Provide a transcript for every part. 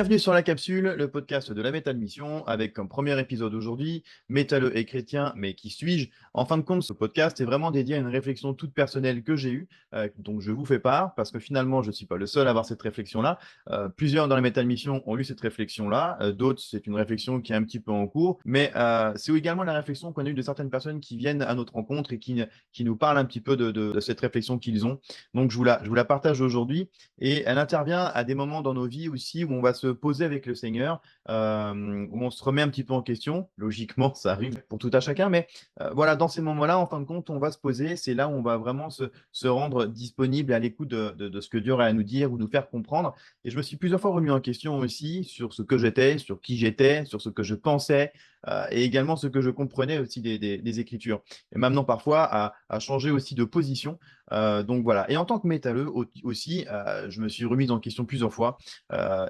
Bienvenue sur La Capsule, le podcast de la Métal Mission, avec comme premier épisode aujourd'hui, métalleux et chrétien, mais qui suis-je? En fin de compte, ce podcast est vraiment dédié à une réflexion toute personnelle que j'ai eue, donc je vous fais part, parce que finalement, je ne suis pas le seul à avoir cette réflexion-là. Plusieurs dans la Métal Mission ont eu cette réflexion-là, d'autres, c'est une réflexion qui est un petit peu en cours, mais c'est également la réflexion qu'on a eue de certaines personnes qui viennent à notre rencontre et qui nous parlent un petit peu de cette réflexion qu'ils ont. Donc je vous la partage aujourd'hui. Et elle intervient à des moments dans nos vies aussi où on va se poser avec le Seigneur, où on se remet un petit peu en question. Logiquement, ça arrive pour tout à chacun, mais voilà, dans ces moments-là, en fin de compte, on va se poser. C'est là où on va vraiment se rendre disponible à l'écoute de ce que Dieu aurait à nous dire ou nous faire comprendre. Et je me suis plusieurs fois remis en question aussi sur ce que j'étais, sur qui j'étais, sur ce que je pensais, et également ce que je comprenais aussi des Écritures. Et maintenant, parfois, à changer aussi de position. Donc voilà. Et en tant que métalleux aussi, je me suis remis en question plusieurs fois.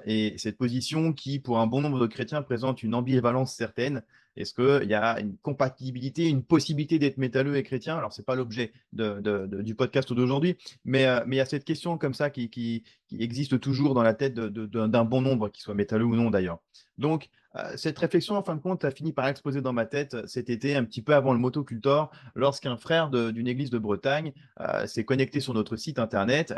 Et cette position qui, pour un bon nombre de chrétiens, présente une ambivalence certaine. Est-ce qu'il y a une compatibilité, une possibilité d'être métalleux et chrétien? Alors, ce n'est pas l'objet du podcast d'aujourd'hui, mais il y a cette question comme ça qui existe toujours dans la tête d'un bon nombre, qu'il soit métalleux ou non d'ailleurs. Donc, cette réflexion, en fin de compte, a fini par exploser dans ma tête cet été, un petit peu avant le motocultor, lorsqu'un frère d'une église de Bretagne s'est connecté sur notre site internet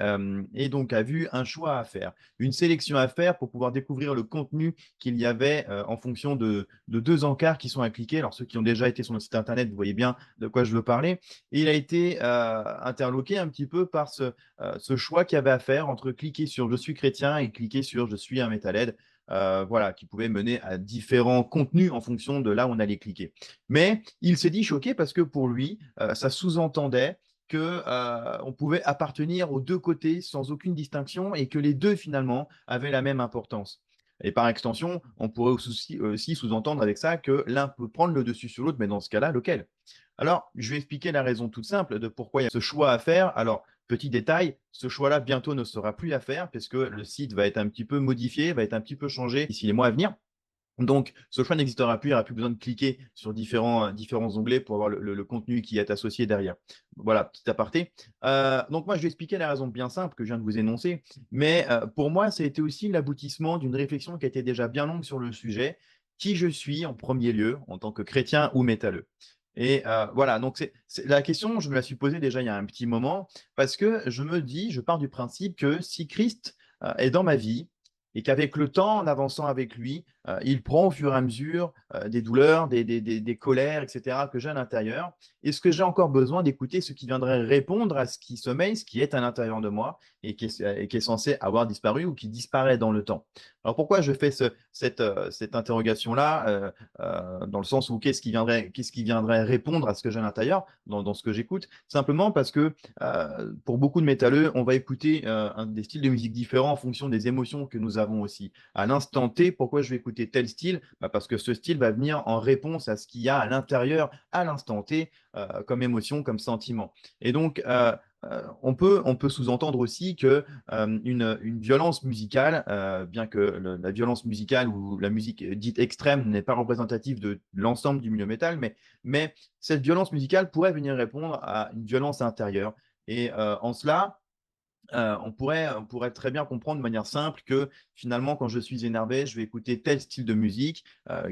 et donc a vu un choix à faire, une sélection à faire pour pouvoir découvrir le contenu qu'il y avait en fonction de deux encarts qui sont à cliquer. Alors ceux qui ont déjà été sur notre site internet, vous voyez bien de quoi je veux parler. Et il a été interloqué un petit peu par ce choix qu'il y avait à faire entre cliquer sur je suis chrétien et cliquer sur je suis un metalhead. Voilà, qui pouvait mener à différents contenus en fonction de là où on allait cliquer. Mais il s'est dit choqué parce que pour lui, ça sous-entendait qu'on pouvait appartenir aux deux côtés sans aucune distinction et que les deux, finalement, avaient la même importance. Et par extension, on pourrait aussi sous-entendre avec ça que l'un peut prendre le dessus sur l'autre, mais dans ce cas-là, lequel? Alors, je vais expliquer la raison toute simple de pourquoi il y a ce choix à faire. Alors, petit détail, ce choix-là bientôt ne sera plus à faire puisque le site va être un petit peu modifié, va être un petit peu changé d'ici les mois à venir. Donc, ce choix n'existera plus, il n'y aura plus besoin de cliquer sur différents onglets pour avoir le contenu qui est associé derrière. Voilà, petit aparté. Donc, moi, je vais expliquer la raison bien simple que je viens de vous énoncer, mais pour moi, ça a été aussi l'aboutissement d'une réflexion qui a été déjà bien longue sur le sujet, qui je suis en premier lieu en tant que chrétien ou métalleux. Et voilà, donc la question, je me la suis posée déjà il y a un petit moment, parce que je me dis, je pars du principe que si Christ est dans ma vie, et qu'avec le temps, en avançant avec lui, il prend au fur et à mesure des douleurs, des colères, etc., que j'ai à l'intérieur. Est-ce que j'ai encore besoin d'écouter ce qui viendrait répondre à ce qui sommeille, ce qui est à l'intérieur de moi et qui est censé avoir disparu ou qui disparaît dans le temps? Alors pourquoi je fais cette interrogation-là, dans le sens où qu'est-ce qui viendrait répondre à ce que j'ai à l'intérieur, dans ce que j'écoute? Simplement parce que pour beaucoup de métalleux, on va écouter des styles de musique différents en fonction des émotions que nous avons aussi. À l'instant T, pourquoi je vais écouter tel style? Parce que ce style va venir en réponse à ce qu'il y a à l'intérieur, à l'instant T, comme émotion, comme sentiment. Et donc, on peut sous-entendre aussi que une violence musicale, bien que la violence musicale ou la musique dite extrême n'est pas représentative de l'ensemble du milieu métal, mais cette violence musicale pourrait venir répondre à une violence intérieure. Et en cela, on pourrait très bien comprendre de manière simple que finalement, quand je suis énervé, je vais écouter tel style de musique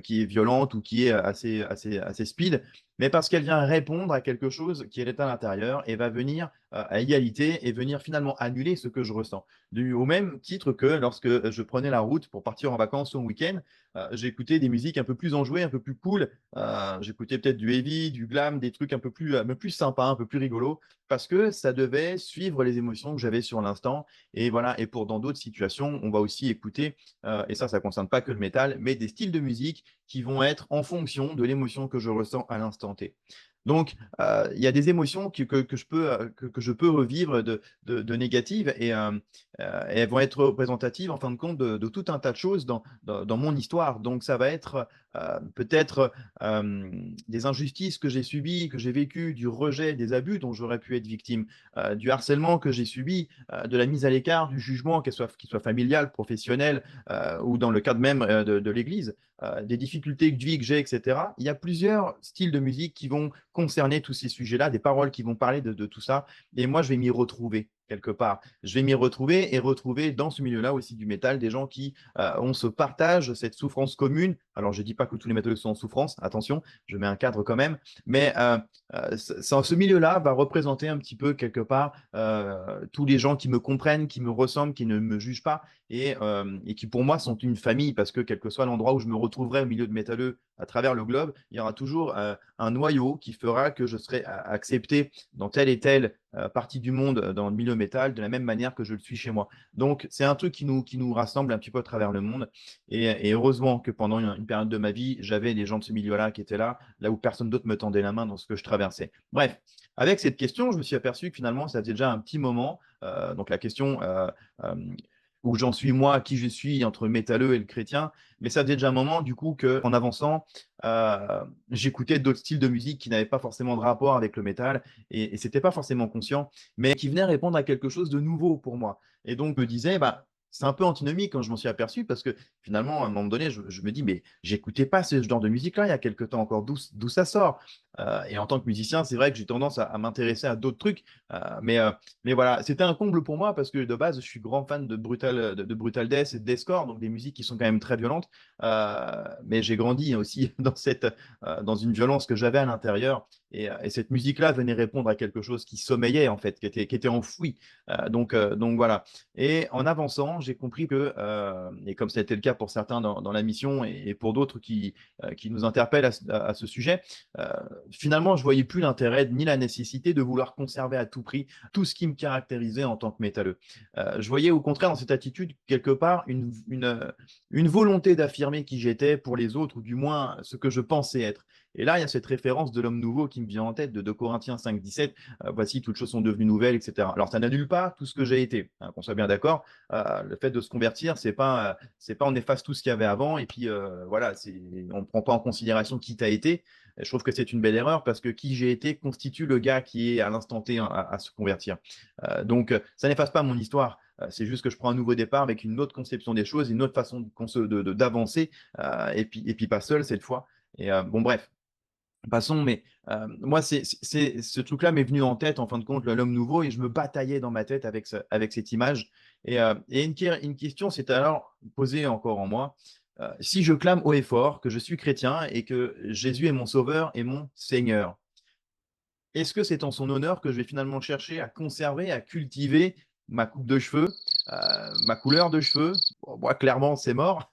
qui est violente ou qui est assez speed, mais parce qu'elle vient répondre à quelque chose qui est à l'intérieur et va venir à égalité et venir finalement annuler ce que je ressens. Au même titre que lorsque je prenais la route pour partir en vacances ou en week-end, j'écoutais des musiques un peu plus enjouées, un peu plus cool. J'écoutais peut-être du heavy, du glam, des trucs un peu plus sympas, un peu plus rigolos parce que ça devait suivre les émotions que j'avais sur l'instant. Et voilà, et dans d'autres situations, on va aussi écouter, et ça ne concerne pas que le métal, mais des styles de musique qui vont être en fonction de l'émotion que je ressens à l'instant T. Donc, il y a des émotions que je peux revivre de négatives et elles vont être représentatives, en fin de compte, de tout un tas de choses dans mon histoire. Donc, ça va être peut-être des injustices que j'ai subies, que j'ai vécues, du rejet, des abus dont j'aurais pu être victime, du harcèlement que j'ai subi, de la mise à l'écart, du jugement, qu'il soit familial, professionnel ou dans le cadre même de l'Église, des difficultés de vie que j'ai, etc. Il y a plusieurs styles de musique qui vont concerner tous ces sujets-là, des paroles qui vont parler de tout ça, et moi, je vais m'y retrouver. quelque part. Je vais m'y retrouver et retrouver dans ce milieu-là aussi du métal des gens qui ont ce partage, cette souffrance commune. Alors, je ne dis pas que tous les métalleux sont en souffrance, attention, je mets un cadre quand même, mais ce milieu-là va représenter un petit peu quelque part tous les gens qui me comprennent, qui me ressemblent, qui ne me jugent pas et qui pour moi sont une famille parce que quel que soit l'endroit où je me retrouverai au milieu de métalleux à travers le globe, il y aura toujours un noyau qui fera que je serai accepté dans telle et telle partie du monde dans le milieu métal de la même manière que je le suis chez moi. Donc, c'est un truc qui nous rassemble un petit peu à travers le monde. Et heureusement que pendant une période de ma vie, j'avais des gens de ce milieu-là qui étaient là où personne d'autre me tendait la main dans ce que je traversais. Bref, avec cette question, je me suis aperçu que finalement, ça faisait déjà un petit moment. Donc, la question euh, où j'en suis moi, qui je suis entre le métalleux et le chrétien, mais ça faisait déjà un moment du coup qu'en avançant, j'écoutais d'autres styles de musique qui n'avaient pas forcément de rapport avec le métal et c'était pas forcément conscient, mais qui venaient répondre à quelque chose de nouveau pour moi. Et donc je me disais, bah, c'est un peu antinomique quand je m'en suis aperçu parce que finalement, à un moment donné, je me dis, mais j'écoutais pas ce genre de musique-là il y a quelque temps encore, d'où ça sort. Et en tant que musicien, c'est vrai que j'ai tendance à m'intéresser à d'autres trucs, euh, mais mais voilà, c'était un comble pour moi parce que de base, je suis grand fan de Brutal Death et de Deathcore, donc des musiques qui sont quand même très violentes. Mais j'ai grandi aussi dans une violence que j'avais à l'intérieur. Et cette musique-là venait répondre à quelque chose qui sommeillait, en fait, qui était enfoui. Donc voilà. Et en avançant, j'ai compris que, et comme ça a été le cas pour certains dans la mission et pour d'autres qui nous interpellent à ce sujet, euh, finalement, je voyais plus l'intérêt ni la nécessité de vouloir conserver à tout prix tout ce qui me caractérisait en tant que métalleux. Je voyais au contraire dans cette attitude quelque part une volonté d'affirmer qui j'étais pour les autres, ou du moins ce que je pensais être. Et là, il y a cette référence de l'homme nouveau qui me vient en tête de 2 Corinthiens 5, 17. Voici, toutes choses sont devenues nouvelles, etc. Alors, ça n'annule pas tout ce que j'ai été, hein, qu'on soit bien d'accord. Le fait de se convertir, c'est pas on efface tout ce qu'il y avait avant et puis voilà, on ne prend pas en considération qui tu as été. Je trouve que c'est une belle erreur parce que qui j'ai été constitue le gars qui est à l'instant T à se convertir. Donc, ça n'efface pas mon histoire. C'est juste que je prends un nouveau départ avec une autre conception des choses, une autre façon d'avancer, et puis pas seul cette fois. Et bon, bref, passons, mais moi, ce truc-là m'est venu en tête, en fin de compte, l'homme nouveau, et je me bataillais dans ma tête avec cette image. Et une question s'est alors posée encore en moi. Si je clame haut et fort que je suis chrétien et que Jésus est mon sauveur et mon Seigneur, est-ce que c'est en son honneur que je vais finalement chercher à conserver, à cultiver ma coupe de cheveux, ma couleur de cheveux? Bon, moi, clairement, c'est mort.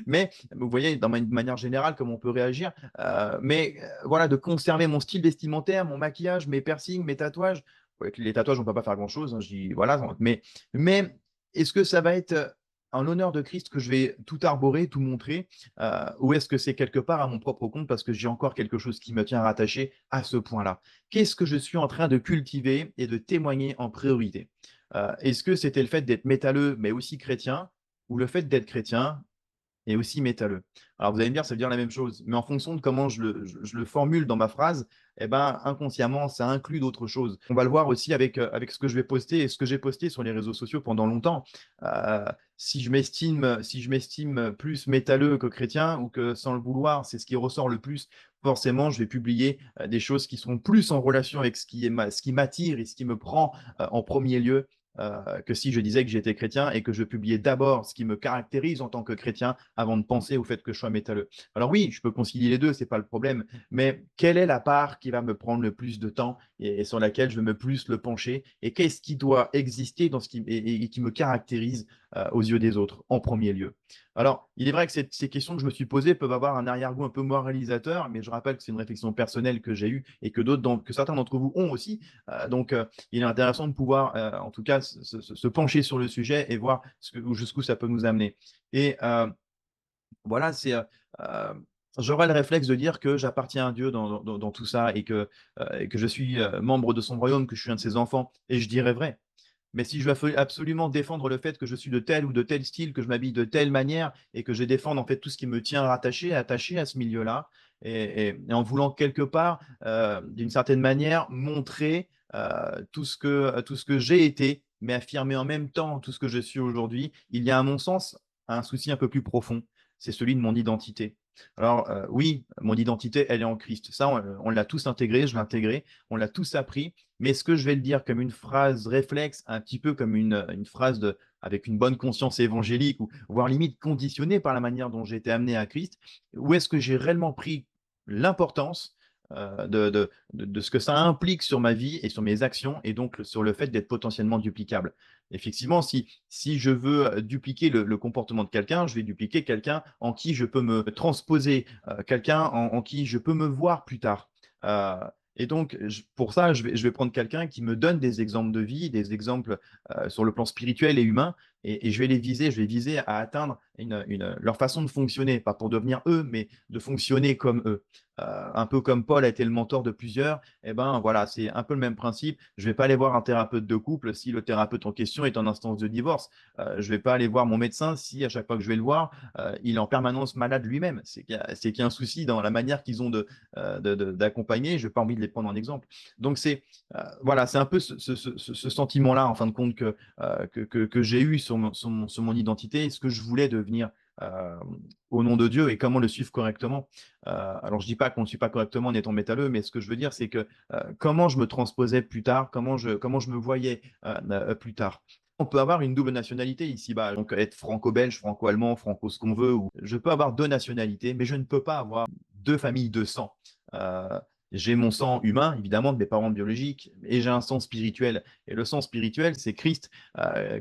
Mais vous voyez, dans une manière générale, comment on peut réagir. Voilà, de conserver mon style vestimentaire, mon maquillage, mes piercings, mes tatouages. Ouais, les tatouages, on ne peut pas faire grand-chose, hein, je dis, voilà, mais est-ce que ça va être en l'honneur de Christ que je vais tout arborer, tout montrer, ou est-ce que c'est quelque part à mon propre compte parce que j'ai encore quelque chose qui me tient rattaché à ce point-là? Qu'est-ce que je suis en train de cultiver et de témoigner en priorité? Est-ce que c'était le fait d'être métalleux, mais aussi chrétien, ou le fait d'être chrétien, et aussi métalleux. Alors vous allez me dire, ça veut dire la même chose, mais en fonction de comment je le formule dans ma phrase, eh ben, inconsciemment, ça inclut d'autres choses. On va le voir aussi avec ce que je vais poster et ce que j'ai posté sur les réseaux sociaux pendant longtemps. Euh, si je m'estime plus métalleux que chrétien ou que sans le vouloir, c'est ce qui ressort le plus, forcément, je vais publier des choses qui seront plus en relation avec ce qui m'attire et ce qui me prend en premier lieu que si je disais que j'étais chrétien et que je publiais d'abord ce qui me caractérise en tant que chrétien avant de penser au fait que je sois métalleux. Alors oui, je peux concilier les deux, c'est pas le problème, mais quelle est la part qui va me prendre le plus de temps et sur laquelle je vais me plus le pencher et qu'est-ce qui doit exister et qui me caractérise aux yeux des autres en premier lieu. Alors, il est vrai que ces questions que je me suis posées peuvent avoir un arrière-goût un peu moralisateur, mais je rappelle que c'est une réflexion personnelle que j'ai eue et que certains d'entre vous ont aussi. Donc, il est intéressant de pouvoir, en tout cas, se pencher sur le sujet et voir jusqu'où ça peut nous amener. Et voilà, euh, j'aurais le réflexe de dire que j'appartiens à Dieu dans tout ça et que je suis membre de son royaume, que je suis un de ses enfants, et je dirais vrai. Mais si je veux absolument défendre le fait que je suis de tel ou de tel style, que je m'habille de telle manière et que je défende en fait tout ce qui me tient attaché à ce milieu-là, et en voulant quelque part, d'une certaine manière, montrer tout ce que j'ai été, mais affirmer en même temps tout ce que je suis aujourd'hui, il y a à mon sens un souci un peu plus profond, c'est celui de mon identité. Alors oui, mon identité, elle est en Christ. Ça, on l'a tous intégré, je l'ai intégré, on l'a tous appris. Mais est-ce que je vais le dire comme une phrase réflexe, un petit peu comme une phrase avec une bonne conscience évangélique ou voire limite conditionnée par la manière dont j'ai été amené à Christ? Ou est-ce que j'ai réellement pris l'importance de ce que ça implique sur ma vie et sur mes actions et donc sur le fait d'être potentiellement duplicable? Effectivement, si je veux dupliquer le comportement de quelqu'un, je vais dupliquer quelqu'un en qui je peux me transposer, quelqu'un en qui je peux me voir plus tard. Euh, et donc, pour ça, je vais prendre quelqu'un qui me donne des exemples de vie, des exemples sur le plan spirituel et humain, et je vais les viser, je vais viser à atteindre leur façon de fonctionner, pas pour devenir eux, mais de fonctionner comme eux. Un peu comme Paul a été le mentor de plusieurs, et ben voilà, c'est un peu le même principe. Je ne vais pas aller voir un thérapeute de couple si le thérapeute en question est en instance de divorce. Je ne vais pas aller voir mon médecin si à chaque fois que je vais le voir, il est en permanence malade lui-même. C'est qu'il y a un souci dans la manière qu'ils ont d'accompagner. Je n'ai pas envie de les prendre en exemple. Donc voilà, c'est un peu ce sentiment-là, en fin de compte, que j'ai eu sur mon identité, ce que je voulais devenir euh, au nom de Dieu et comment le suivre correctement. Alors, je ne dis pas qu'on ne suit pas correctement en étant métalleux, mais ce que je veux dire, c'est que comment je me transposais plus tard, comment je me voyais plus tard. On peut avoir une double nationalité ici-bas, donc être franco-belge, franco-allemand, franco ce qu'on veut. Je peux avoir deux nationalités, mais je ne peux pas avoir deux familles de sang. Euh, j'ai mon sang humain, évidemment, de mes parents biologiques, et j'ai un sang spirituel. Et le sang spirituel, c'est Christ,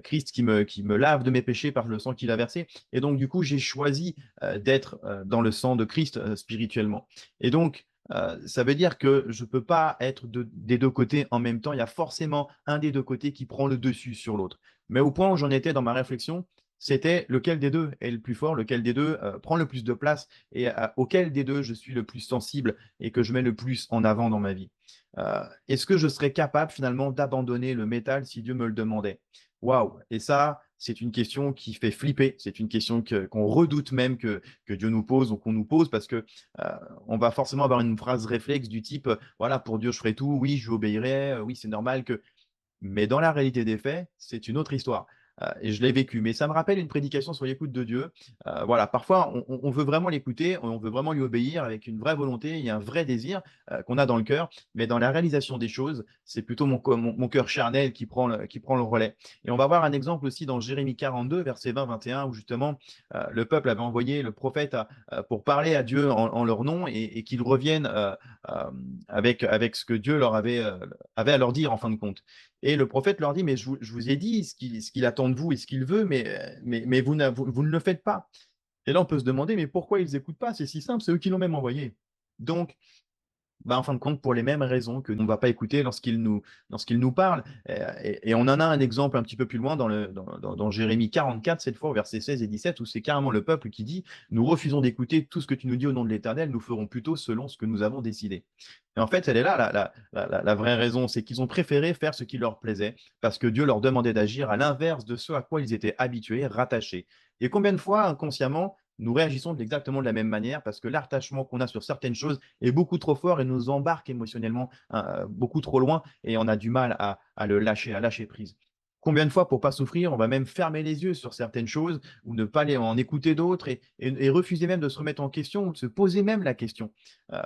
Christ qui me lave de mes péchés par le sang qu'il a versé. Et donc, du coup, j'ai choisi d'être dans le sang de Christ spirituellement. Et donc, ça veut dire que je ne peux pas être des deux côtés en même temps. Il y a forcément un des deux côtés qui prend le dessus sur l'autre. Mais au point où j'en étais dans ma réflexion, c'était lequel des deux est le plus fort, lequel des deux prend le plus de place et auquel des deux je suis le plus sensible et que je mets le plus en avant dans ma vie. Est-ce que je serais capable finalement d'abandonner le métal si Dieu me le demandait? Waouh! Et ça, c'est une question qui fait flipper. C'est une question qu'on redoute même que Dieu nous pose ou qu'on nous pose parce que on va forcément avoir une phrase réflexe du type voilà, pour Dieu, je ferai tout, oui, je lui obéirai, oui, c'est normal que. Mais dans la réalité des faits, c'est une autre histoire. Et je l'ai vécu. Mais ça me rappelle une prédication sur l'écoute de Dieu. Voilà, parfois, on veut vraiment l'écouter, on veut vraiment lui obéir avec une vraie volonté, il y a un vrai désir qu'on a dans le cœur. Mais dans la réalisation des choses, c'est plutôt mon cœur charnel qui prend le relais. Et on va voir un exemple aussi dans Jérémie 42, verset 20-21, où justement, le peuple avait envoyé le prophète pour parler à Dieu en leur nom et qu'ils reviennent euh, avec ce que Dieu leur avait à leur dire en fin de compte. Et le prophète leur dit, mais je vous ai dit ce qu'il attend de vous et ce qu'il veut, mais vous ne le faites pas. Et là, on peut se demander, mais pourquoi ils n'écoutent pas? C'est si simple, c'est eux qui l'ont même envoyé. Donc, bah, en fin de compte, pour les mêmes raisons que nous ne va pas écouter lorsqu'il nous parle. Et on en a un exemple un petit peu plus loin dans Jérémie 44, cette fois, au verset 16 et 17, où c'est carrément le peuple qui dit, nous refusons d'écouter tout ce que tu nous dis au nom de l'Éternel, nous ferons plutôt selon ce que nous avons décidé. Et en fait, elle est là, la vraie raison, c'est qu'ils ont préféré faire ce qui leur plaisait, parce que Dieu leur demandait d'agir à l'inverse de ce à quoi ils étaient habitués, rattachés. Et combien de fois, inconsciemment, nous réagissons exactement de la même manière, parce que l'attachement qu'on a sur certaines choses est beaucoup trop fort et nous embarque émotionnellement beaucoup trop loin et on a du mal à le lâcher, à lâcher prise. Combien de fois, pour pas souffrir, on va même fermer les yeux sur certaines choses ou ne pas en écouter d'autres et refuser même de se remettre en question ou de se poser même la question.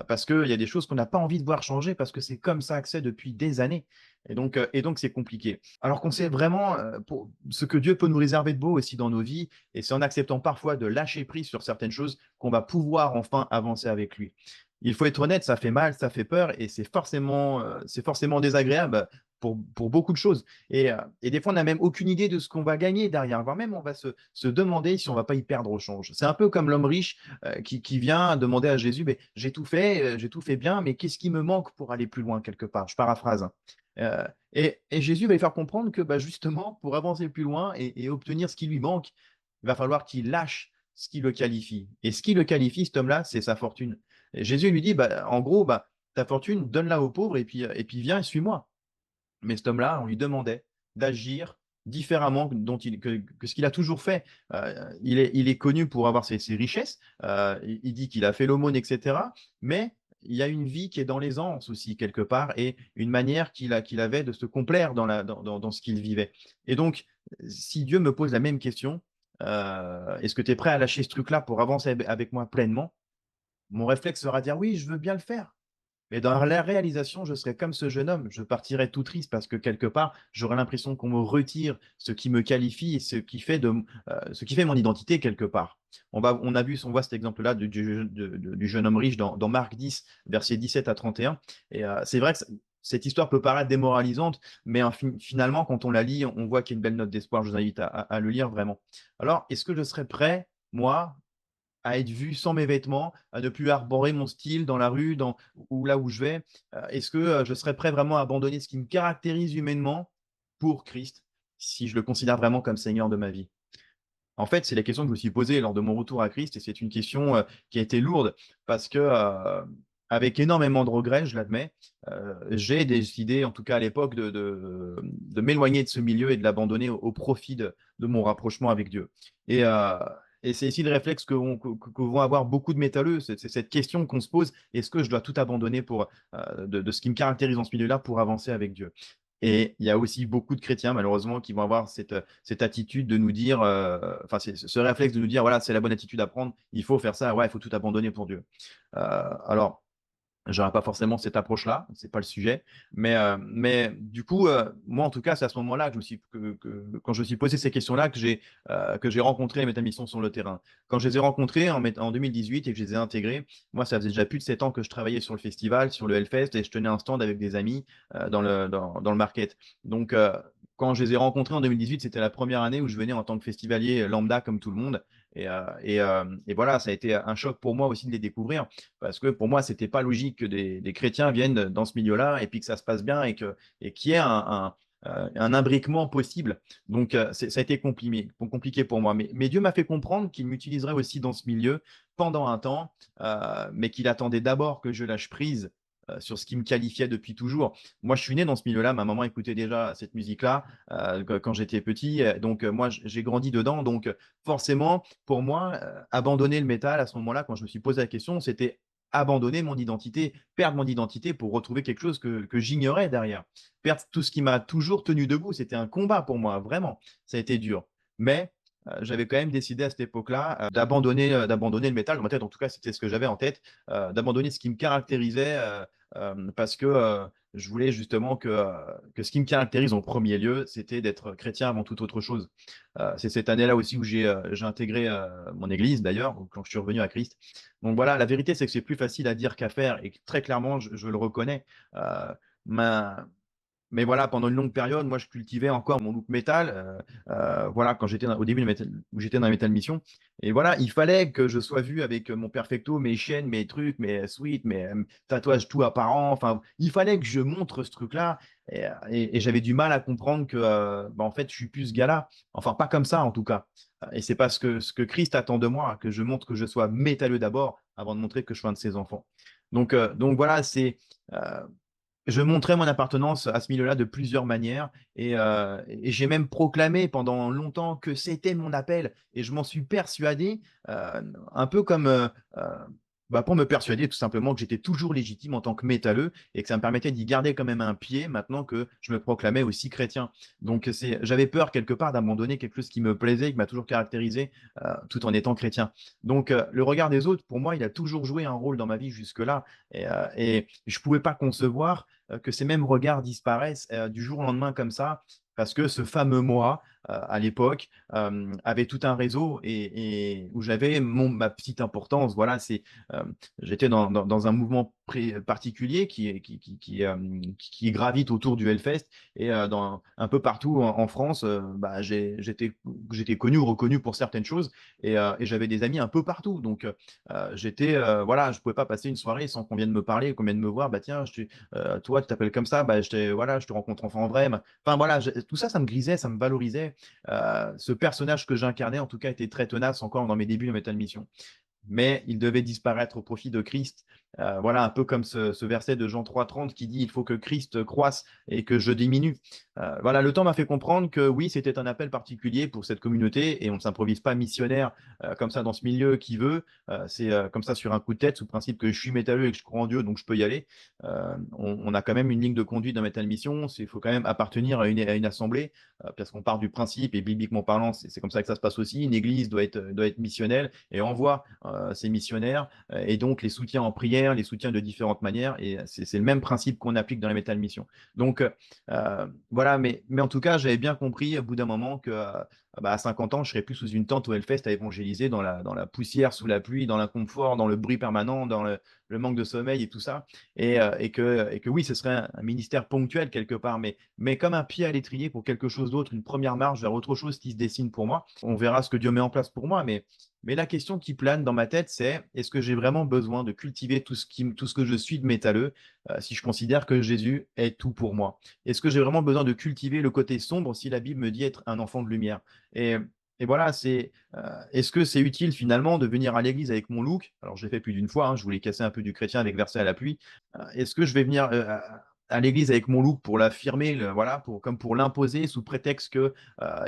Parce qu'il y a des choses qu'on n'a pas envie de voir changer parce que c'est comme ça que c'est depuis des années. Et donc c'est compliqué. Alors qu'on sait vraiment pour ce que Dieu peut nous réserver de beau aussi dans nos vies, et c'est en acceptant parfois de lâcher prise sur certaines choses qu'on va pouvoir enfin avancer avec lui. Il faut être honnête, ça fait mal, ça fait peur et c'est forcément désagréable pour beaucoup de choses. Et des fois, on n'a même aucune idée de ce qu'on va gagner derrière, voire même on va se demander si on ne va pas y perdre au change. C'est un peu comme l'homme riche qui vient demander à Jésus, mais j'ai tout fait bien, mais qu'est-ce qui me manque pour aller plus loin quelque part? Je paraphrase, hein. Et Jésus va lui faire comprendre que bah, justement, pour avancer plus loin et obtenir ce qui lui manque, il va falloir qu'il lâche ce qui le qualifie. Et ce qui le qualifie, cet homme-là, c'est sa fortune. Et Jésus lui dit, bah, en gros, bah, ta fortune, donne-la aux pauvres et puis viens et suis-moi. Mais cet homme-là, on lui demandait d'agir différemment que ce qu'il a toujours fait. Il est connu pour avoir ses richesses. Il dit qu'il a fait l'aumône, etc. Mais il y a une vie qui est dans l'aisance aussi, quelque part, et une manière qu'il avait de se complaire dans ce qu'il vivait. Et donc, si Dieu me pose la même question, est-ce que tu es prêt à lâcher ce truc-là pour avancer avec moi pleinement? Mon réflexe sera de dire oui, je veux bien le faire. Mais dans la réalisation, je serais comme ce jeune homme. Je partirais tout triste parce que quelque part, j'aurais l'impression qu'on me retire ce qui me qualifie et ce qui fait mon identité quelque part. On voit cet exemple-là du jeune homme riche dans Marc 10, versets 17 à 31. Et c'est vrai que cette histoire peut paraître démoralisante, mais finalement, quand on la lit, on voit qu'il y a une belle note d'espoir. Je vous invite à le lire vraiment. Alors, est-ce que je serais prêt, moi, à être vu sans mes vêtements, à ne plus arborer mon style dans la rue, ou là où je vais? Est-ce que je serais prêt vraiment à abandonner ce qui me caractérise humainement pour Christ, si je le considère vraiment comme Seigneur de ma vie? En fait, c'est la question que je me suis posée lors de mon retour à Christ et c'est une question qui a été lourde parce que, avec énormément de regrets, je l'admets, j'ai décidé, en tout cas à l'époque, de m'éloigner de ce milieu et de l'abandonner au profit de mon rapprochement avec Dieu. Et, euh, et c'est ici le réflexe que vont avoir beaucoup de métalleux, c'est cette question qu'on se pose, est-ce que je dois tout abandonner de ce qui me caractérise dans ce milieu-là pour avancer avec Dieu? Et il y a aussi beaucoup de chrétiens, malheureusement, qui vont avoir cette attitude de nous dire, enfin, ce réflexe de nous dire, voilà, c'est la bonne attitude à prendre, il faut faire ça, ouais, il faut tout abandonner pour Dieu. Alors, j'aurais pas forcément cette approche-là, c'est pas le sujet. Mais du coup, moi, en tout cas, c'est à ce moment-là que quand je me suis posé ces questions-là que j'ai rencontré les métamissions sur le terrain. Quand je les ai rencontrés en 2018 et que je les ai intégrés, moi, ça faisait déjà plus de 7 ans que je travaillais sur le festival, sur le Hellfest, et je tenais un stand avec des amis dans le market. Donc, quand je les ai rencontrés en 2018, c'était la première année où je venais en tant que festivalier lambda comme tout le monde. Et voilà, ça a été un choc pour moi aussi de les découvrir. Parce que pour moi, c'était pas logique que des chrétiens viennent dans ce milieu-là et puis que ça se passe bien et qu'il y ait un imbriquement possible. Donc, ça a été compliqué pour moi. Mais Dieu m'a fait comprendre qu'il m'utiliserait aussi dans ce milieu pendant un temps, mais qu'il attendait d'abord que je lâche prise sur ce qui me qualifiait depuis toujours. Moi, je suis né dans ce milieu-là. Ma maman écoutait déjà cette musique-là quand j'étais petit. Donc, moi, j'ai grandi dedans. Donc, forcément, pour moi, abandonner le métal à ce moment-là, quand je me suis posé la question, c'était abandonner mon identité, perdre mon identité pour retrouver quelque chose que j'ignorais derrière. Perdre tout ce qui m'a toujours tenu debout, c'était un combat pour moi, vraiment. Ça a été dur. Mais j'avais quand même décidé à cette époque-là d'abandonner le métal. Dans ma tête, en tout cas, c'était ce que j'avais en tête, d'abandonner ce qui me caractérisait parce que je voulais justement que ce qui me caractérise en premier lieu, c'était d'être chrétien avant toute autre chose. C'est cette année-là aussi où j'ai intégré mon église, d'ailleurs, quand je suis revenu à Christ. Donc voilà, la vérité, c'est que c'est plus facile à dire qu'à faire et que, très clairement, je le reconnais. Euh, ma, mais voilà, pendant une longue période, moi, je cultivais encore mon look métal. Voilà, quand au début où j'étais dans la Metal Mission. Et voilà, il fallait que je sois vu avec mon perfecto, mes chaînes, mes trucs, mes suites, mes tatouages tout apparents. Enfin, il fallait que je montre ce truc-là. Et j'avais du mal à comprendre que, bah, en fait, je suis plus ce gars-là. Enfin, pas comme ça, en tout cas. Et c'est pas ce que Christ attend de moi, que je montre que je sois métalleux d'abord, avant de montrer que je suis un de ses enfants. Donc voilà, euh, je montrais mon appartenance à ce milieu-là de plusieurs manières et j'ai même proclamé pendant longtemps que c'était mon appel et je m'en suis persuadé, un peu comme bah, pour me persuader tout simplement que j'étais toujours légitime en tant que métalleux et que ça me permettait d'y garder quand même un pied maintenant que je me proclamais aussi chrétien. Donc j'avais peur quelque part d'abandonner quelque chose qui me plaisait, qui m'a toujours caractérisé tout en étant chrétien. Donc le regard des autres, pour moi, il a toujours joué un rôle dans ma vie jusque-là et je ne pouvais pas concevoir que ces mêmes regards disparaissent du jour au lendemain comme ça, parce que ce fameux moi, à l'époque, avait tout un réseau et où j'avais ma petite importance. Voilà, euh, j'étais dans un mouvement particulier qui gravite autour du Hellfest et un peu partout en France, bah, j'étais connu ou reconnu pour certaines choses et j'avais des amis un peu partout. Donc, voilà, je pouvais pas passer une soirée sans qu'on vienne me parler, qu'on vienne me voir. Bah tiens, toi, tu t'appelles comme ça, bah, voilà, je te rencontre enfin en vrai. Enfin voilà, tout ça, ça me grisait, ça me valorisait. Ce personnage que j'incarnais, en tout cas, était très tenace encore dans mes débuts de Metal Mission, mais il devait disparaître au profit de Christ. Voilà, un peu comme ce verset de Jean 3,30 qui dit il faut que Christ croisse et que je diminue. Voilà, le temps m'a fait comprendre que oui, c'était un appel particulier pour cette communauté et on ne s'improvise pas missionnaire comme ça dans ce milieu qui veut. C'est comme ça sur un coup de tête, sous le principe que je suis métalleux et que je crois en Dieu, donc je peux y aller. On a quand même une ligne de conduite dans Metal Mission. Il faut quand même appartenir à une assemblée parce qu'on part du principe et bibliquement parlant, c'est comme ça que ça se passe aussi. Une église doit être missionnelle et on voit c'est missionnaire, et donc les soutiens en prière, les soutiens de différentes manières, et c'est le même principe qu'on applique dans la Metal Mission. Donc voilà, mais en tout cas, j'avais bien compris au bout d'un moment que à 50 ans, je serais plus sous une tente au Hellfest à évangéliser dans la poussière, sous la pluie, dans l'inconfort, dans le bruit permanent, dans le manque de sommeil et tout ça. Et que oui, ce serait un ministère ponctuel quelque part, mais comme un pied à l'étrier pour quelque chose d'autre, une première marche vers autre chose qui se dessine pour moi. On verra ce que Dieu met en place pour moi, mais la question qui plane dans ma tête, c'est est-ce que j'ai vraiment besoin de cultiver tout ce que je suis de métalleux, si je considère que Jésus est tout pour moi? Est-ce que j'ai vraiment besoin de cultiver le côté sombre si la Bible me dit être un enfant de lumière? Et, et voilà, est-ce que c'est utile finalement de venir à l'église avec mon look? Alors, je l'ai fait plus d'une fois, hein, je voulais casser un peu du chrétien avec verset à la pluie. Est-ce que je vais venir à l'église avec mon look pour l'affirmer, voilà, comme pour l'imposer sous prétexte que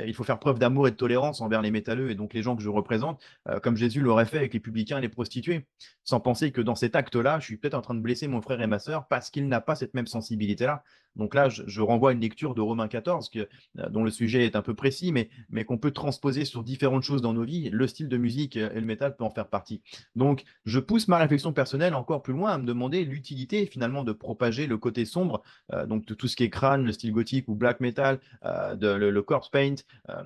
il faut faire preuve d'amour et de tolérance envers les métalleux et donc les gens que je représente, comme Jésus l'aurait fait avec les publicains et les prostituées, sans penser que dans cet acte-là, je suis peut-être en train de blesser mon frère et ma sœur parce qu'il n'a pas cette même sensibilité-là. Donc là, je renvoie à une lecture de Romains 14, dont le sujet est un peu précis, mais qu'on peut transposer sur différentes choses dans nos vies. Le style de musique et le métal peut en faire partie. Donc, je pousse ma réflexion personnelle encore plus loin à me demander l'utilité finalement de propager le côté sombre, donc de tout ce qui est crâne, le style gothique ou black metal, le corpse paint,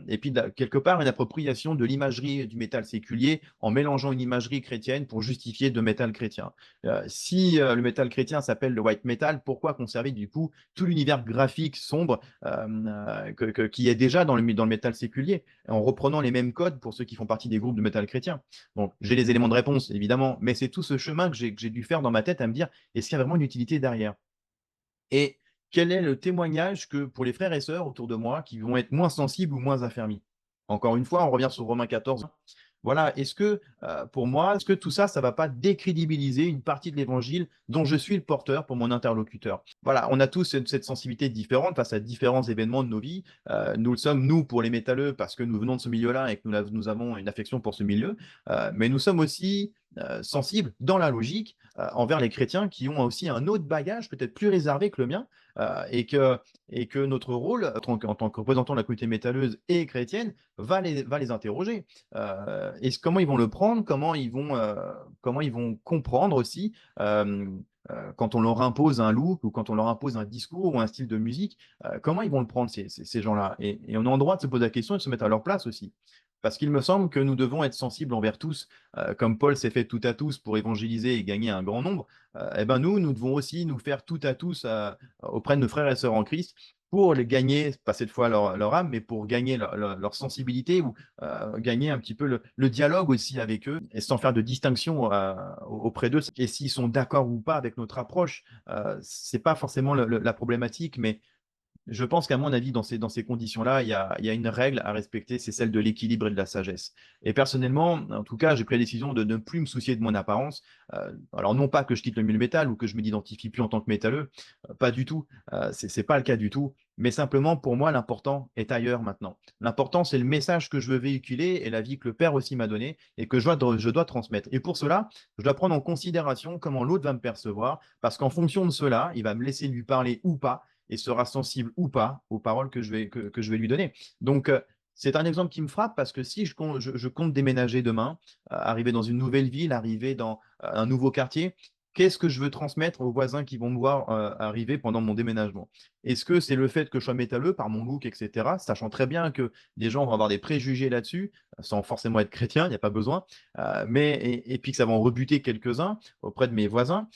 et puis quelque part une appropriation de l'imagerie du métal séculier en mélangeant une imagerie chrétienne pour justifier de métal chrétien. Si le métal chrétien s'appelle le white metal, pourquoi conserver du coup tout l'univers graphique sombre qui est déjà dans le métal séculier, en reprenant les mêmes codes pour ceux qui font partie des groupes de métal chrétien? Donc, j'ai les éléments de réponse, évidemment, mais c'est tout ce chemin que j'ai dû faire dans ma tête à me dire, est-ce qu'il y a vraiment une utilité derrière? Et quel est le témoignage que pour les frères et sœurs autour de moi qui vont être moins sensibles ou moins affermis? Encore une fois, on revient sur Romains 14. Voilà, est-ce que pour moi, est-ce que tout ça, ça ne va pas décrédibiliser une partie de l'évangile dont je suis le porteur pour mon interlocuteur? Voilà, on a tous cette sensibilité différente face à différents événements de nos vies. Nous le sommes, nous, pour les métalleux, parce que nous venons de ce milieu-là et que nous avons une affection pour ce milieu. Mais nous sommes aussi sensibles dans la logique envers les chrétiens qui ont aussi un autre bagage, peut-être plus réservé que le mien, et que notre rôle en tant que représentant de la communauté métalleuse et chrétienne va les interroger. Comment ils vont le prendre, comment ils vont comprendre aussi quand on leur impose un look ou quand on leur impose un discours ou un style de musique, comment ils vont le prendre ces gens-là, et on a le droit de se poser la question et de se mettre à leur place aussi. Parce qu'il me semble que nous devons être sensibles envers tous, comme Paul s'est fait tout à tous pour évangéliser et gagner un grand nombre. Eh ben nous devons aussi nous faire tout à tous auprès de nos frères et sœurs en Christ pour les gagner, pas cette fois leur âme, mais pour gagner leur sensibilité ou gagner un petit peu le dialogue aussi avec eux, et sans faire de distinction auprès d'eux. Et s'ils sont d'accord ou pas avec notre approche, c'est pas forcément la problématique, mais je pense qu'à mon avis, dans ces conditions-là, il y a une règle à respecter, c'est celle de l'équilibre et de la sagesse. Et personnellement, en tout cas, j'ai pris la décision de ne plus me soucier de mon apparence. Alors non pas que je quitte le milieu métal ou que je me m'identifie plus en tant que métalleux, pas du tout. C'est pas le cas du tout. Mais simplement, pour moi, l'important est ailleurs maintenant. L'important, c'est le message que je veux véhiculer et la vie que le Père aussi m'a donnée et que je dois transmettre. Et pour cela, je dois prendre en considération comment l'autre va me percevoir, parce qu'en fonction de cela, il va me laisser lui parler ou pas et sera sensible ou pas aux paroles que je vais lui donner. Donc, c'est un exemple qui me frappe parce que si je compte déménager demain, arriver dans une nouvelle ville, arriver dans un nouveau quartier, qu'est-ce que je veux transmettre aux voisins qui vont me voir arriver pendant mon déménagement? Est-ce que c'est le fait que je sois métalleux par mon look, etc., sachant très bien que des gens vont avoir des préjugés là-dessus, sans forcément être chrétien, il n'y a pas besoin, et puis que ça va en rebuter quelques-uns auprès de mes voisins,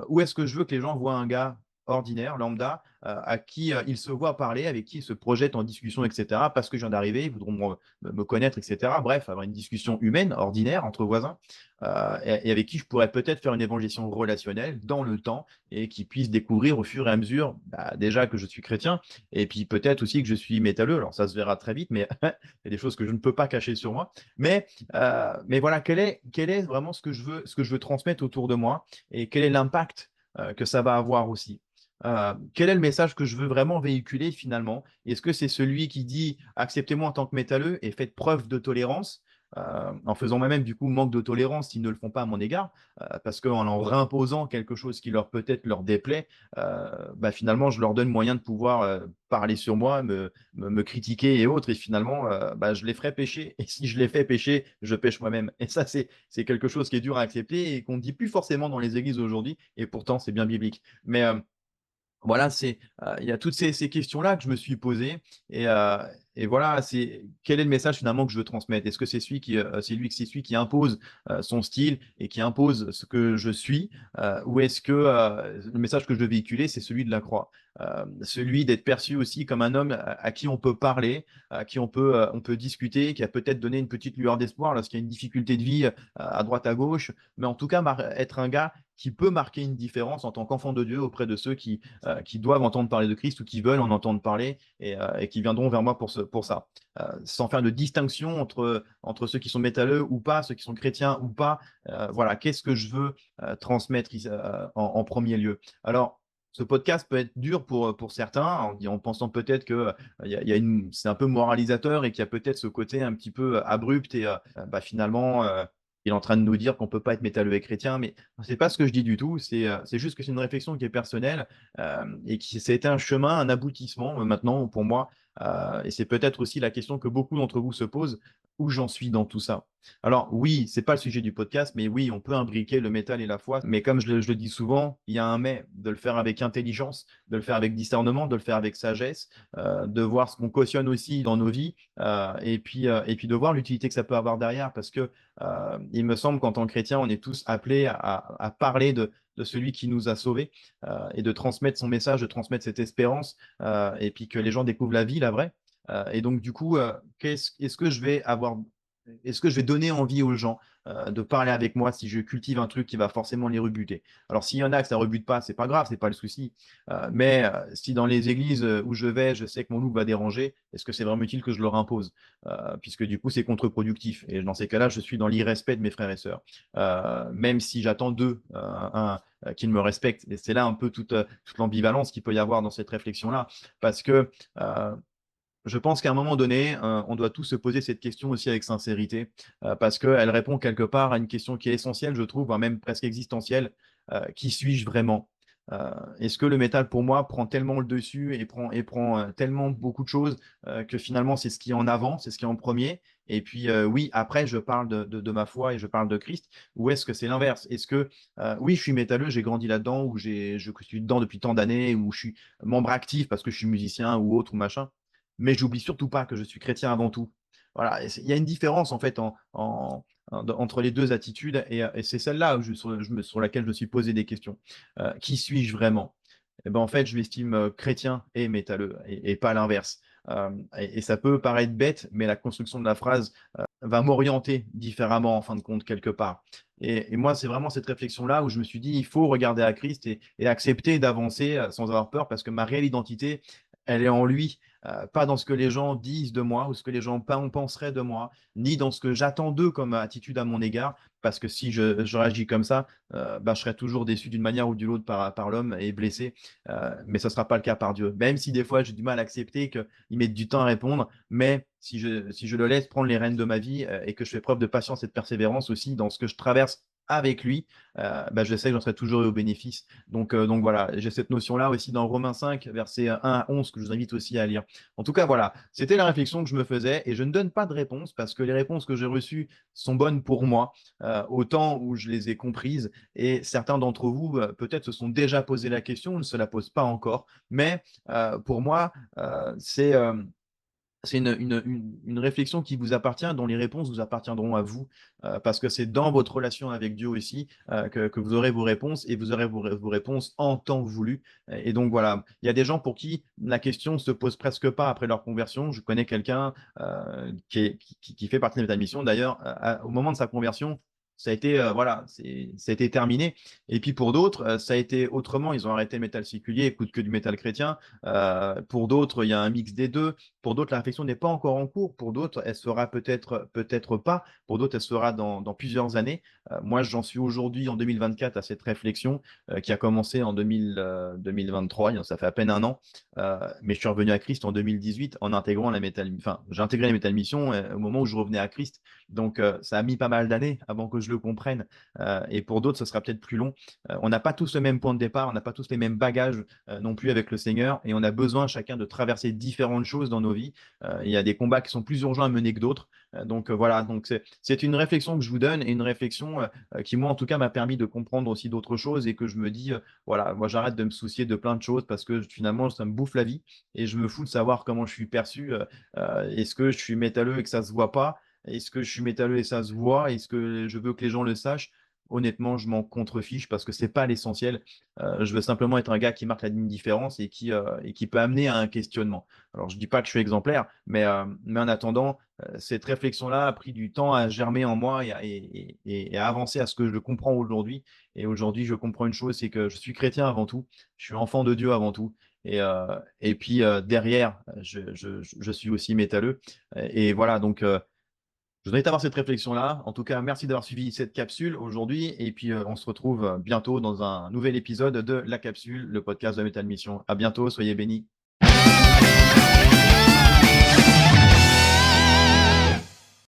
ou est-ce que je veux que les gens voient un gars ordinaire, lambda, à qui ils se voient parler, avec qui ils se projettent en discussion, etc., parce que je viens d'arriver, ils voudront me connaître, etc. Bref, avoir une discussion humaine, ordinaire, entre voisins, et avec qui je pourrais peut-être faire une évangélisation relationnelle dans le temps et qui puissent découvrir au fur et à mesure, déjà que je suis chrétien, et puis peut-être aussi que je suis métalleux. Alors ça se verra très vite, mais il y a des choses que je ne peux pas cacher sur moi. Mais voilà, quel est vraiment ce que je veux transmettre autour de moi et quel est l'impact que ça va avoir aussi. Quel est le message que je veux vraiment véhiculer finalement? Est-ce que c'est celui qui dit acceptez-moi en tant que métalleux et faites preuve de tolérance? en faisant moi-même du coup manque de tolérance s'ils ne le font pas à mon égard, parce qu'en leur réimposant quelque chose qui leur peut-être leur déplaît, finalement je leur donne moyen de pouvoir parler sur moi, me critiquer et autres, et finalement je les ferai pécher, et si je les fais pécher, je pêche moi-même. Et ça c'est quelque chose qui est dur à accepter et qu'on ne dit plus forcément dans les églises aujourd'hui, et pourtant c'est bien biblique. Mais voilà, il y a toutes ces questions-là que je me suis posées, et voilà, quel est le message finalement que je veux transmettre? Est-ce que c'est celui qui impose son style et qui impose ce que je suis, ou est-ce que le message que je veux véhiculer, c'est celui de la croix? Celui d'être perçu aussi comme un homme à qui on peut parler, à qui on peut discuter, qui a peut-être donné une petite lueur d'espoir lorsqu'il y a une difficulté de vie à droite, à gauche, mais en tout cas être un gars qui peut marquer une différence en tant qu'enfant de Dieu auprès de ceux qui doivent entendre parler de Christ ou qui veulent en entendre parler, et qui viendront vers moi pour ça. Sans faire de distinction entre ceux qui sont métalleux ou pas, ceux qui sont chrétiens ou pas. Voilà, qu'est-ce que je veux transmettre en premier lieu? Alors, ce podcast peut être dur pour certains, en pensant peut-être que c'est un peu moralisateur et qu'il y a peut-être ce côté un petit peu abrupt et finalement, il est en train de nous dire qu'on ne peut pas être métalleux et chrétien, mais c'est pas ce que je dis du tout. C'est juste que c'est une réflexion qui est personnelle, et qui ça a été un chemin, un aboutissement maintenant pour moi. Et c'est peut-être aussi la question que beaucoup d'entre vous se posent, où j'en suis dans tout ça. Alors oui, c'est pas le sujet du podcast, mais oui, on peut imbriquer le métal et la foi. Mais comme je le dis souvent, il y a un mais, de le faire avec intelligence, de le faire avec discernement, de le faire avec sagesse, de voir ce qu'on cautionne aussi dans nos vies, et puis de voir l'utilité que ça peut avoir derrière, parce que il me semble qu'en tant que chrétien, on est tous appelés à parler de celui qui nous a sauvés, et de transmettre son message, de transmettre cette espérance, et puis que les gens découvrent la vie, la vraie. Et donc, du coup, est-ce que je vais donner envie aux gens de parler avec moi si je cultive un truc qui va forcément les rebuter? Alors, s'il y en a que ça ne rebute pas, c'est pas grave, c'est pas le souci. Mais si dans les églises où je vais, je sais que mon look va déranger, est-ce que c'est vraiment utile que je leur impose? Puisque du coup, c'est contre-productif. Et dans ces cas-là, je suis dans l'irrespect de mes frères et sœurs. Même si j'attends d'eux qu'ils me respectent. Et c'est là un peu toute l'ambivalence qu'il peut y avoir dans cette réflexion-là. Parce que je pense qu'à un moment donné, on doit tous se poser cette question aussi avec sincérité, parce qu'elle répond quelque part à une question qui est essentielle, je trouve, voire même presque existentielle. Qui suis-je vraiment? Est-ce que le métal, pour moi, prend tellement le dessus et prend tellement beaucoup de choses que finalement, c'est ce qui est en avant, c'est ce qui est en premier? Et puis, oui, après, je parle de ma foi et je parle de Christ. Ou est-ce que c'est l'inverse? Est-ce que, oui, je suis métalleux, j'ai grandi là-dedans, ou je suis dedans depuis tant d'années, ou je suis membre actif parce que je suis musicien ou autre ou machin, mais j'oublie surtout pas que je suis chrétien avant tout. Voilà, il y a une différence en fait entre les deux attitudes, et c'est celle-là sur laquelle je me suis posé des questions. Qui suis-je vraiment? Eh ben, en fait, je m'estime chrétien et métalleux, et pas l'inverse. Et ça peut paraître bête, mais la construction de la phrase va m'orienter différemment en fin de compte quelque part. Et moi, c'est vraiment cette réflexion-là où je me suis dit, il faut regarder à Christ et accepter d'avancer sans avoir peur, parce que ma réelle identité, elle est en lui, pas dans ce que les gens disent de moi ou ce que les gens penseraient de moi, ni dans ce que j'attends d'eux comme attitude à mon égard, parce que si je réagis comme ça, je serai toujours déçu d'une manière ou d'une autre par l'homme et blessé, mais ce ne sera pas le cas par Dieu. Même si des fois j'ai du mal à accepter qu'il mette du temps à répondre, mais si je le laisse prendre les rênes de ma vie, et que je fais preuve de patience et de persévérance aussi dans ce que je traverse avec lui, je sais que j'en serai toujours au bénéfice. Donc voilà, j'ai cette notion-là aussi dans Romains 5, versets 1 à 11, que je vous invite aussi à lire. En tout cas, voilà, c'était la réflexion que je me faisais, et je ne donne pas de réponse parce que les réponses que j'ai reçues sont bonnes pour moi, au temps où je les ai comprises, et certains d'entre vous peut-être se sont déjà posé la question, ne se la posent pas encore, mais pour moi, c'est une réflexion qui vous appartient, dont les réponses vous appartiendront à vous, parce que c'est dans votre relation avec Dieu aussi que vous aurez vos réponses, et vous aurez vos réponses en temps voulu. Et donc voilà, il y a des gens pour qui la question ne se pose presque pas après leur conversion. Je connais quelqu'un qui fait partie de cette mission. D'ailleurs, au moment de sa conversion, ça a été, voilà, ça a été terminé. Et puis pour d'autres, ça a été autrement. Ils ont arrêté le métal séculier, écoutent que du métal chrétien. Pour d'autres, il y a un mix des deux. Pour d'autres, la réflexion n'est pas encore en cours. Pour d'autres, elle sera peut-être pas. Pour d'autres, elle sera dans plusieurs années. Moi, j'en suis aujourd'hui en 2024 à cette réflexion qui a commencé en 2023. Ça fait à peine un an. Mais je suis revenu à Christ en 2018 en intégrant la métal. Enfin, j'ai intégré la métal mission au moment où je revenais à Christ. Donc, ça a mis pas mal d'années avant que je le comprenne. Et pour d'autres, ce sera peut-être plus long. On n'a pas tous le même point de départ, on n'a pas tous les mêmes bagages non plus avec le Seigneur. Et on a besoin chacun de traverser différentes choses dans nos vies. Il y a des combats qui sont plus urgents à mener que d'autres. Donc voilà, donc c'est une réflexion que je vous donne et une réflexion qui, moi, en tout cas, m'a permis de comprendre aussi d'autres choses et que je me dis, voilà, moi, j'arrête de me soucier de plein de choses parce que finalement, ça me bouffe la vie et je me fous de savoir comment je suis perçu. Est-ce que je suis métalleux et que ça se voit pas? Est-ce que je suis métalleux et ça se voit? Est-ce que je veux que les gens le sachent? Honnêtement, je m'en contrefiche parce que c'est pas l'essentiel. Je veux simplement être un gars qui marque la différence et qui peut amener à un questionnement. Alors, je dis pas que je suis exemplaire, mais en attendant, cette réflexion-là a pris du temps à germer en moi et à avancer à ce que je comprends aujourd'hui. Et aujourd'hui, je comprends une chose, c'est que je suis chrétien avant tout, je suis enfant de Dieu avant tout. Et puis derrière, je suis aussi métalleux. Et voilà, donc je voudrais avoir cette réflexion-là. En tout cas, merci d'avoir suivi cette capsule aujourd'hui. Et puis, on se retrouve bientôt dans un nouvel épisode de La Capsule, le podcast de Metal Mission. À bientôt, soyez bénis.